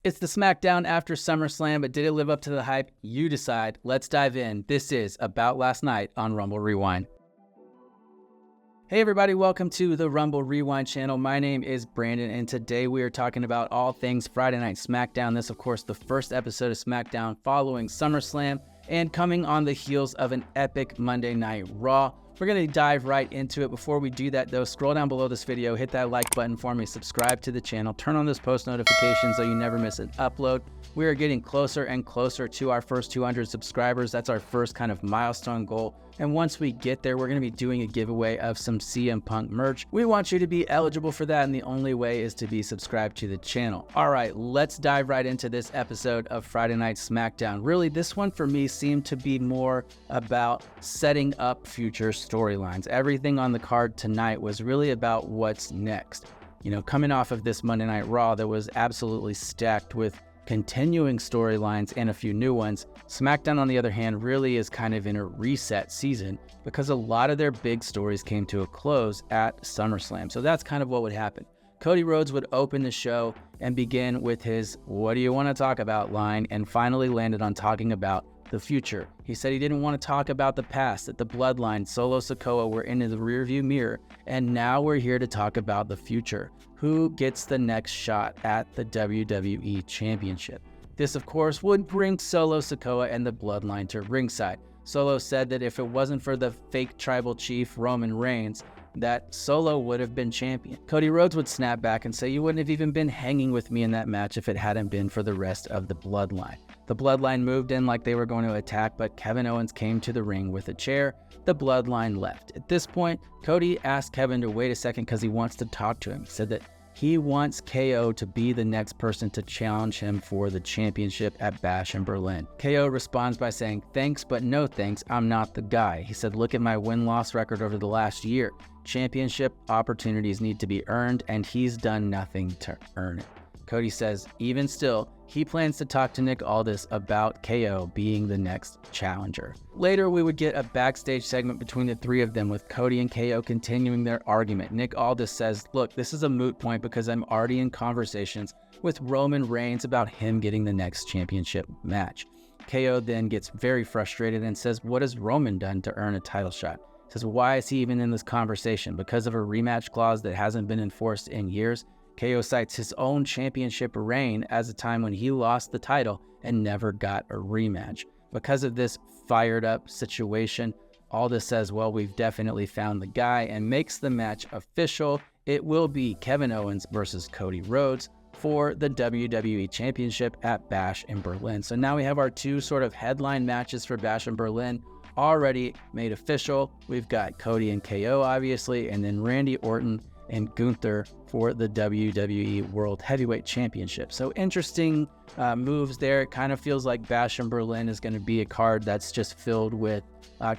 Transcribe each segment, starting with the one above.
It's the Smackdown after Summerslam, but did it live up to the hype? You decide. Let's dive in. This is About Last Night on Rumble Rewind. Hey everybody, welcome to the Rumble Rewind channel. My name is Brandon, and today we are talking about all things Friday Night SmackDown. This, of course, the first episode of SmackDown following SummerSlam and coming on the heels of an epic Monday Night Raw. We're going to dive right into it. Before we do that, though, scroll down below this video, hit that like button for me, subscribe to the channel, turn on those post notifications so you never miss an upload. We are getting closer and closer to our first 200 subscribers. That's our first kind of milestone goal. And once we get there, we're going to be doing a giveaway of some CM Punk merch. We want you to be eligible for that, and the only way is to be subscribed to the channel. All right, let's dive right into this episode of Friday Night SmackDown. Really, this one for me seemed to be more about setting up future storylines. Everything on the card tonight was really about what's next. You know, coming off of this Monday Night Raw that was absolutely stacked with continuing storylines and a few new ones, SmackDown, on the other hand, really is kind of in a reset season because a lot of their big stories came to a close at SummerSlam. So that's kind of what would happen. Cody Rhodes would open the show and begin with his "What do you want to talk about?" line, and finally landed on talking about the future. He said he didn't want to talk about the past, that the bloodline, Solo Sikoa, were in the rearview mirror, and now we're here to talk about the future. Who gets the next shot at the WWE Championship? This, of course, would bring Solo Sikoa and the bloodline to ringside. Solo said that if it wasn't for the fake tribal chief, Roman Reigns, that Solo would have been champion. Cody Rhodes would snap back and say, "You wouldn't have even been hanging with me in that match if it hadn't been for the rest of the bloodline." The bloodline moved in like they were going to attack, but Kevin Owens came to the ring with a chair. The bloodline left. At this point, Cody asked Kevin to wait a second because he wants to talk to him. He said that he wants KO to be the next person to challenge him for the championship at Bash in Berlin. KO responds by saying, "Thanks, but no thanks, I'm not the guy." He said, "Look at my win-loss record over the last year. Championship opportunities need to be earned, and he's done nothing to earn it." Cody says, even still, he plans to talk to Nick Aldis about KO being the next challenger. Later, we would get a backstage segment between the three of them with Cody and KO continuing their argument. Nick Aldis says, "Look, this is a moot point because I'm already in conversations with Roman Reigns about him getting the next championship match." KO then gets very frustrated and says, "What has Roman done to earn a title shot?" He says, "Why is he even in this conversation? Because of a rematch clause that hasn't been enforced in years?" KO cites his own championship reign as a time when he lost the title and never got a rematch. Because of this fired up situation, Aldis says, "Well, we've definitely found the guy," and makes the match official. It will be Kevin Owens versus Cody Rhodes for the WWE Championship at Bash in Berlin. So now we have our two sort of headline matches for Bash in Berlin already made official. We've got Cody and KO, obviously, and then Randy Orton and Gunther for the WWE World Heavyweight Championship. So interesting moves there. It kind of feels like Bash in Berlin is going to be a card that's just filled with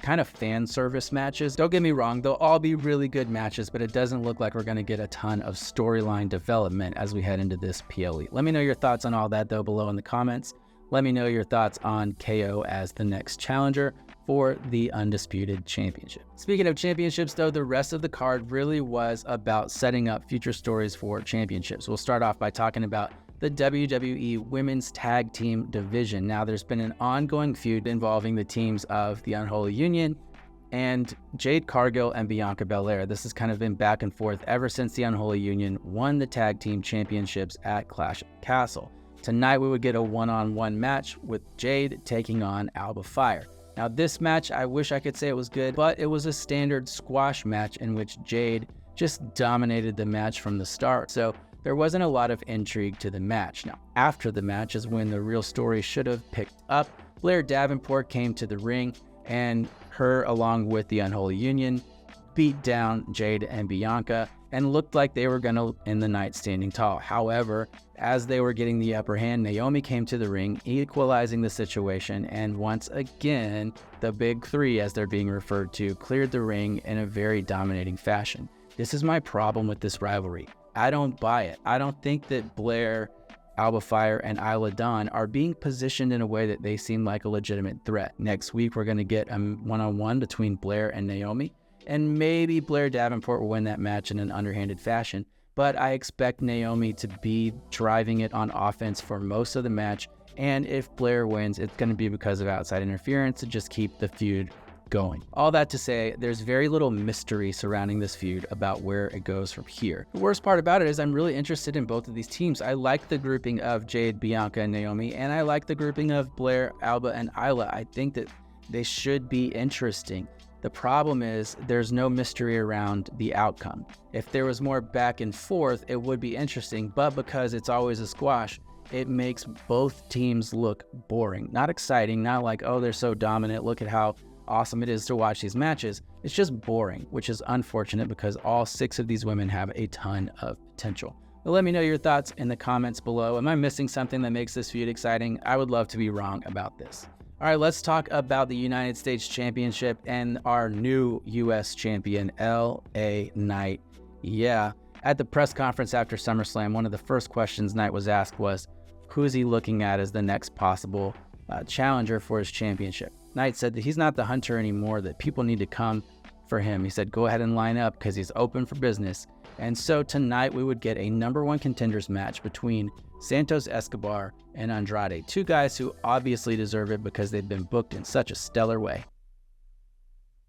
kind of fan service matches. Don't get me wrong, they'll all be really good matches, but it doesn't look like we're going to get a ton of storyline development as we head into this PLE. Let me know your thoughts on all that, though, below in the comments. Let me know your thoughts on KO as the next challenger for the Undisputed Championship. Speaking of championships, though, the rest of the card really was about setting up future stories for championships. We'll start off by talking about the WWE Women's Tag Team Division. Now, there's been an ongoing feud involving the teams of the Unholy Union and Jade Cargill and Bianca Belair. This has kind of been back and forth ever since the Unholy Union won the Tag Team Championships at Clash of the Castle. Tonight, we would get a one-on-one match with Jade taking on Alba Fire. Now, this match, I wish I could say it was good, but it was a standard squash match in which Jade just dominated the match from the start. So there wasn't a lot of intrigue to the match. Now, after the match is when the real story should have picked up. Blair Davenport came to the ring, and her, along with the Unholy Union, beat down Jade and Bianca and looked like they were going to end the night standing tall. However, as they were getting the upper hand, Naomi came to the ring, equalizing the situation, and once again, the Big Three, as they're being referred to, cleared the ring in a very dominating fashion. This is my problem with this rivalry. I don't buy it. I don't think that Blair, Alba Fire, and Isla Dawn are being positioned in a way that they seem like a legitimate threat. Next week, we're going to get a one-on-one between Blair and Naomi, and maybe Blair Davenport will win that match in an underhanded fashion. but I expect Naomi to be driving it on offense for most of the match. And if Blair wins, it's going to be because of outside interference to just keep the feud going. All that to say, there's very little mystery surrounding this feud about where it goes from here. The worst part about it is I'm really interested in both of these teams. I like the grouping of Jade, Bianca, and Naomi, and I like the grouping of Blair, Alba, and Isla. I think that they should be interesting. The problem is there's no mystery around the outcome. If there was more back and forth, it would be interesting, but because it's always a squash, it makes both teams look boring. Not exciting, not like, oh, they're so dominant, look at how awesome it is to watch these matches. It's just boring, which is unfortunate because all 6 of these women have a ton of potential. But let me know your thoughts in the comments below. Am I missing something that makes this feud exciting? I would love to be wrong about this. All right, let's talk about the United States Championship and our new US champion, LA Knight. Yeah, at the press conference after SummerSlam, one of the first questions Knight was asked was, who is he looking at as the next possible challenger for his championship? Knight said that he's not the hunter anymore, that people need to come for him. He said, go ahead and line up because he's open for business. And so tonight we would get a #1 contenders match between Santos Escobar and Andrade, 2 guys who obviously deserve it because they've been booked in such a stellar way.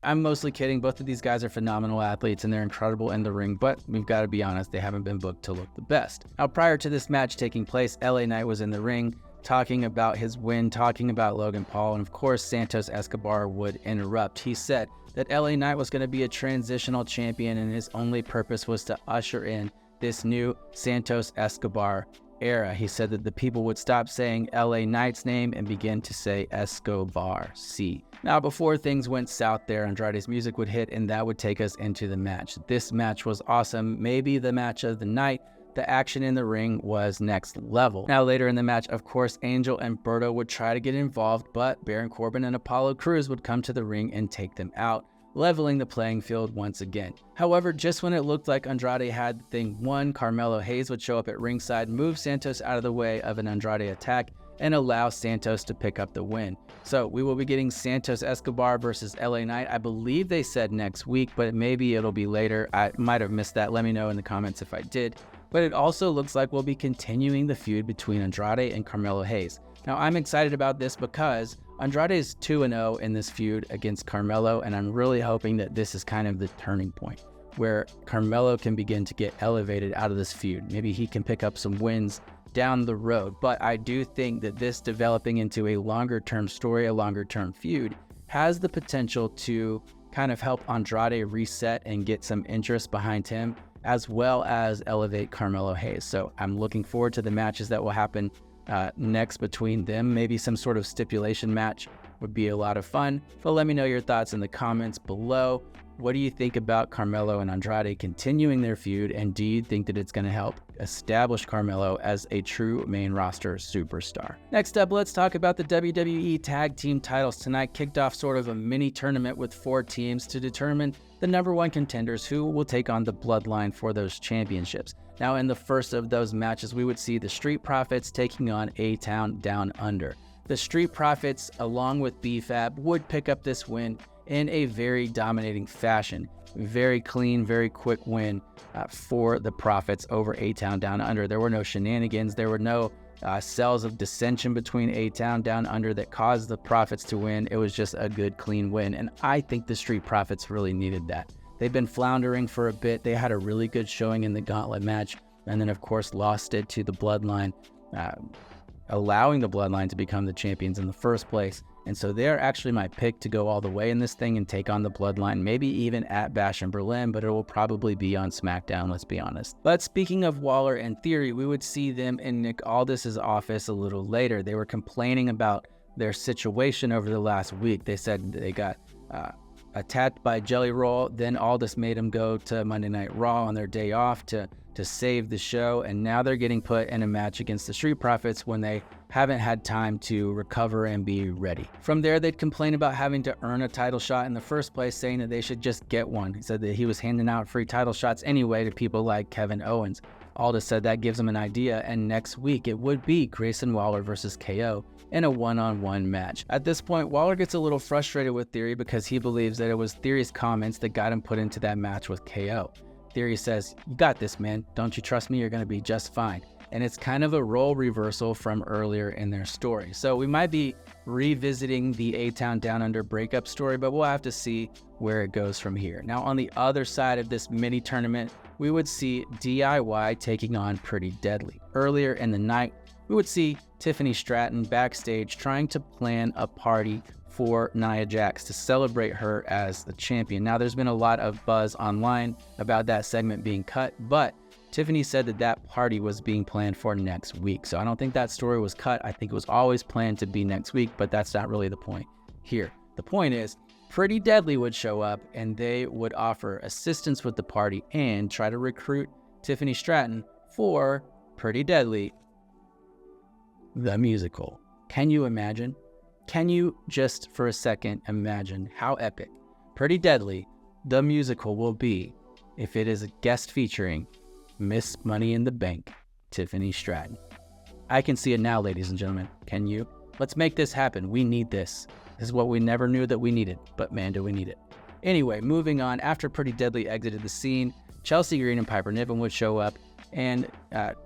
I'm mostly kidding. Both of these guys are phenomenal athletes and they're incredible in the ring, but we've got to be honest, they haven't been booked to look the best. Now, prior to this match taking place, LA Knight was in the ring talking about his win, talking about Logan Paul, and of course Santos Escobar would interrupt. He said that LA Knight was going to be a transitional champion and his only purpose was to usher in this new Santos Escobar era. He said that the people would stop saying LA Knight's name and begin to say Escobar C. Now, before things went south there, Andrade's music would hit and that would take us into the match. This match was awesome, maybe the match of the night. The action in the ring was next level. Now, later in the match, of course, Angel and Berto would try to get involved, but Baron Corbin and Apollo Crews would come to the ring and take them out, leveling the playing field once again. However, just when it looked like Andrade had the thing won, Carmelo Hayes would show up at ringside, move Santos out of the way of an Andrade attack, and allow Santos to pick up the win. So we will be getting Santos Escobar versus LA Knight. I believe they said next week, but maybe it'll be later. I might have missed that. Let me know in the comments if I did. But it also looks like we'll be continuing the feud between Andrade and Carmelo Hayes. Now, I'm excited about this because Andrade is 2-0 in this feud against Carmelo, and I'm really hoping that this is kind of the turning point where Carmelo can begin to get elevated out of this feud. Maybe he can pick up some wins down the road, but I do think that this developing into a longer-term story, a longer-term feud, has the potential to kind of help Andrade reset and get some interest behind him, as well as elevate Carmelo Hayes. So I'm looking forward to the matches that will happen next between them. Maybe some sort of stipulation match would be a lot of fun. But let me know your thoughts in the comments below. What do you think about Carmelo and Andrade continuing their feud? And do you think that it's going to help establish Carmelo as a true main roster superstar? Next up, let's talk about the WWE Tag Team titles. Tonight kicked off sort of a mini tournament with 4 teams to determine the #1 contenders who will take on the Bloodline for those championships. Now, in the first of those matches, we would see the Street Profits taking on A-Town Down Under. The Street Profits, along with B-Fab, would pick up this win in a very dominating fashion. Very clean, very quick win for the Profits over A-Town Down Under. There were no shenanigans. There were no cells of dissension between A-Town Down Under that caused the Profits to win. It was just a good, clean win, and I think the Street Profits really needed that. They've been floundering for a bit. They had a really good showing in the Gauntlet match, and then, of course, lost it to the Bloodline, allowing the Bloodline to become the champions in the first place. And so they're actually my pick to go all the way in this thing and take on the Bloodline, maybe even at Bash in Berlin, but it will probably be on Smackdown, let's be honest. But speaking of Waller and Theory, we would see them in Nick Aldis's office a little later. They were complaining about their situation over the last week. They said they got attacked by Jelly Roll, then Aldis made them go to Monday Night Raw on their day off to save the show, and now they're getting put in a match against the Street Profits when they haven't had time to recover and be ready. From there, they'd complain about having to earn a title shot in the first place, saying that they should just get one. He said that he was handing out free title shots anyway to people like Kevin Owens. Aldis said that gives him an idea, and next week it would be Grayson Waller versus KO in a one-on-one match. At this point, Waller gets a little frustrated with Theory because he believes that it was Theory's comments that got him put into that match with KO. Theory says, you got this, man. Don't you trust me? You're going to be just fine. And it's kind of a role reversal from earlier in their story. So we might be revisiting the A-Town Down Under breakup story, but we'll have to see where it goes from here. Now, on the other side of this mini tournament, we would see DIY taking on Pretty Deadly. Earlier in the night, we would see Tiffany Stratton backstage trying to plan a party for Nia Jax to celebrate her as the champion. Now, there's been a lot of buzz online about that segment being cut, but Tiffany said that that party was being planned for next week. So I don't think that story was cut. I think it was always planned to be next week, but that's not really the point here. The point is, Pretty Deadly would show up and they would offer assistance with the party and try to recruit Tiffany Stratton for Pretty Deadly, the musical. Can you imagine? Can you just for a second imagine how epic Pretty Deadly, the musical, will be if it is a guest featuring Miss Money in the Bank, Tiffany Stratton? I can see it now, ladies and gentlemen. Can you? Let's make this happen. We need this. This is what we never knew that we needed, but man, do we need it. Anyway, moving on. After Pretty Deadly exited the scene, Chelsea Green and Piper Niven would show up and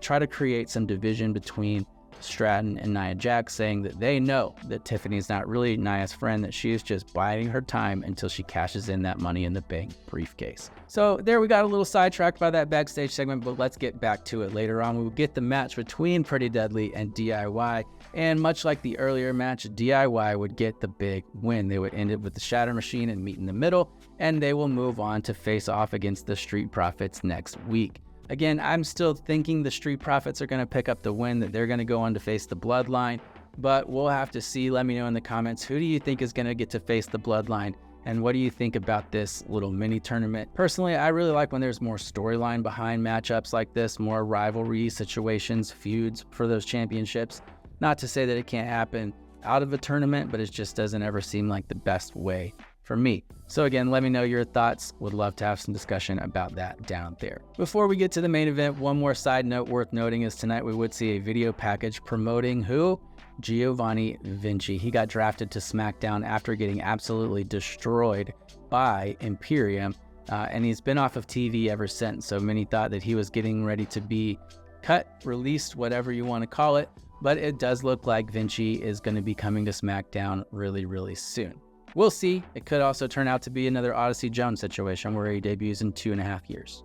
try to create some division between Stratton and Nia Jax, saying that they know that Tiffany's not really Nia's friend, that she is just biding her time until she cashes in that Money in the Bank briefcase. So there, we got a little sidetracked by that backstage segment, but let's get back to it. Later on, we will get the match between Pretty Deadly and DIY, and much like the earlier match, DIY would get the big win. They would end it with the Shatter Machine and meet in the middle, and they will move on to face off against the Street Profits next week. Again, I'm still thinking the Street Profits are going to pick up the win, that they're going to go on to face the Bloodline, but we'll have to see. Let me know in the comments, who do you think is going to get to face the Bloodline, and what do you think about this little mini tournament? Personally, I really like when there's more storyline behind matchups like this, more rivalry situations, feuds for those championships. Not to say that it can't happen out of a tournament, but it just doesn't ever seem like the best way for me. So again, let me know your thoughts. Would love to have some discussion about that down there. Before we get to the main event, one more side note worth noting is tonight we would see a video package promoting who? Giovanni Vinci. He got drafted to Smackdown after getting absolutely destroyed by Imperium, and he's been off of TV ever since. So many thought that he was getting ready to be cut, released, whatever you want to call it, but it does look like Vinci is going to be coming to Smackdown really, really soon. We'll see. It could also turn out to be another Odyssey Jones situation where he debuts in 2.5 years.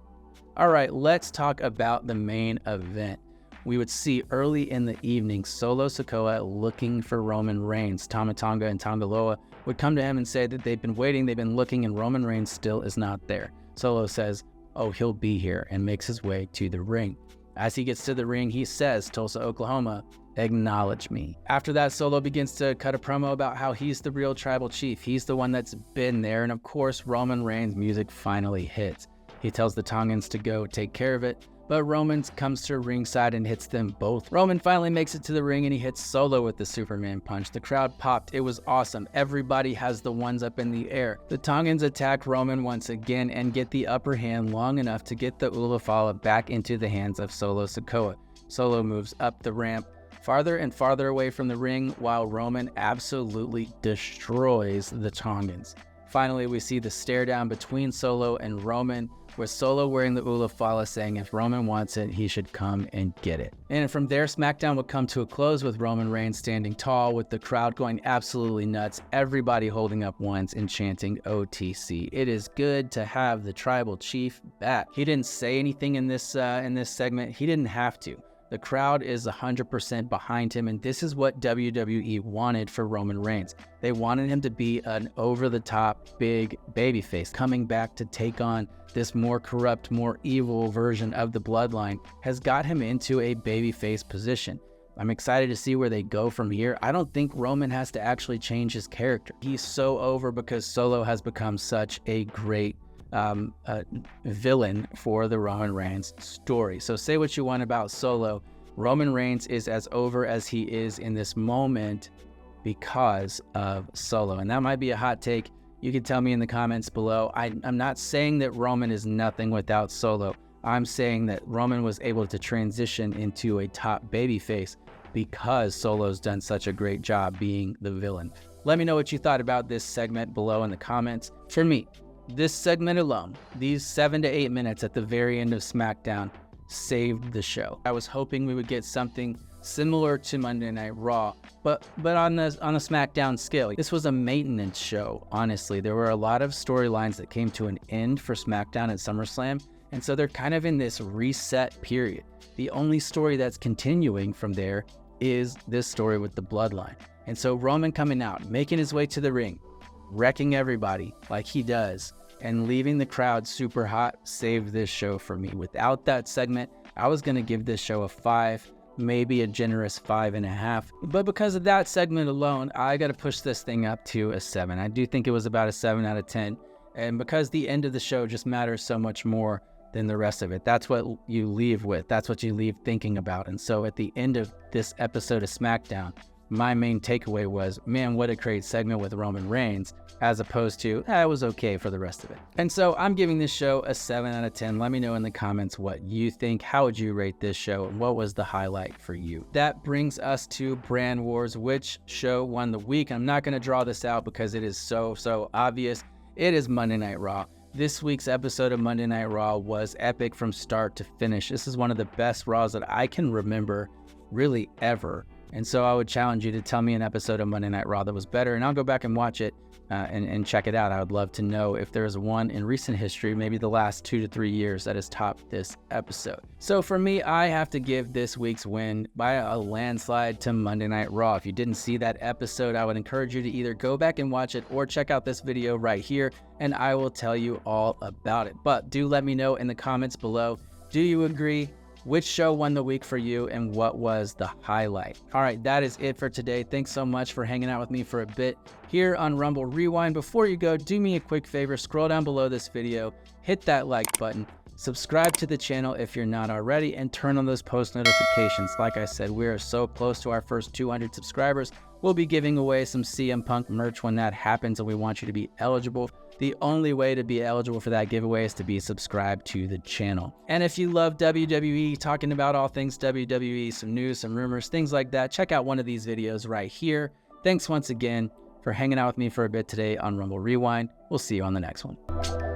All right, let's talk about the main event. We would see early in the evening Solo Sikoa looking for Roman Reigns. Tama Tonga and Tongaloa would come to him and say that they've been waiting, they've been looking, and Roman Reigns still is not there. Solo says, oh, he'll be here, and makes his way to the ring. As he gets to the ring, he says, Tulsa, Oklahoma, acknowledge me. After that, Solo begins to cut a promo about how he's the real tribal chief. He's the one that's been there. And of course, Roman Reigns' music finally hits. He tells the Tongans to go take care of it, but Roman comes to ringside and hits them both. Roman finally makes it to the ring and he hits Solo with the Superman punch. The crowd popped. It was awesome. Everybody has the ones up in the air. The Tongans attack Roman once again and get the upper hand long enough to get the Ulafala back into the hands of Solo Sikoa. Solo moves up the ramp, farther and farther away from the ring, while Roman absolutely destroys the Tongans. Finally, we see the stare down between Solo and Roman, with Solo wearing the Ulafala saying if Roman wants it, he should come and get it. And from there, SmackDown would come to a close with Roman Reigns standing tall, with the crowd going absolutely nuts, everybody holding up ones and chanting OTC. It is good to have the tribal chief back. He didn't say anything in this segment. He didn't have to. The crowd is 100% behind him, and this is what WWE wanted for Roman Reigns. They wanted him to be an over-the-top big babyface. Coming back to take on this more corrupt, more evil version of the Bloodline has got him into a babyface position. I'm excited to see where they go from here. I don't think Roman has to actually change his character. He's so over because Solo has become such a great villain for the Roman Reigns story. So say what you want about Solo, Roman Reigns is as over as he is in this moment because of Solo. And that might be a hot take. You can tell me in the comments below. I'm not saying that Roman is nothing without Solo. I'm saying that Roman was able to transition into a top babyface because Solo's done such a great job being the villain. Let me know what you thought about this segment below in the comments. For me, this segment alone, these 7 to 8 minutes at the very end of Smackdown, saved the show. I was hoping we would get something similar to Monday Night Raw, but on a Smackdown scale. This was a maintenance show, honestly. There were a lot of storylines that came to an end for Smackdown at SummerSlam, and so they're kind of in this reset period. The only story that's continuing from there is this story with the Bloodline. And so Roman coming out, making his way to the ring, wrecking everybody like he does, and leaving the crowd super hot saved this show for me. Without that segment, I was going to give this show a 5, maybe a generous 5.5. But because of that segment alone, I got to push this thing up to a 7. I do think it was about a 7 out of 10. And because the end of the show just matters so much more than the rest of it, that's what you leave with. That's what you leave thinking about. And so at the end of this episode of Smackdown, my main takeaway was, man, what a great segment with Roman Reigns, as opposed to, it was okay for the rest of it. And so I'm giving this show a 7 out of 10. Let me know in the comments what you think. How would you rate this show? And what was the highlight for you? That brings us to Brand Wars. Which show won the week? I'm not going to draw this out because it is so obvious. It is Monday Night Raw. This week's episode of Monday Night Raw was epic from start to finish. This is one of the best Raws that I can remember really ever. And so I would challenge you to tell me an episode of Monday Night Raw that was better, and I'll go back and watch it and check it out. I would love to know if there's one in recent history, maybe the last 2 to 3 years, that has topped this episode. So for me, I have to give this week's win by a landslide to Monday Night Raw. If you didn't see that episode, I would encourage you to either go back and watch it or check out this video right here, and I will tell you all about it. But do let me know in the comments below, do you agree? Which show won the week for you, and what was the highlight? All right, that is it for today. Thanks so much for hanging out with me for a bit here on Rumble Rewind. Before you go, do me a quick favor, scroll down below this video, hit that like button, subscribe to the channel if you're not already, and turn on those post notifications. Like I said, we are so close to our first 200 subscribers. We'll be giving away some CM Punk merch when that happens, and we want you to be eligible. The only way to be eligible for that giveaway is to be subscribed to the channel. And if you love WWE, talking about all things WWE, some news, some rumors, things like that, check out one of these videos right here. Thanks once again for hanging out with me for a bit today on Rumble Rewind. We'll see you on the next one.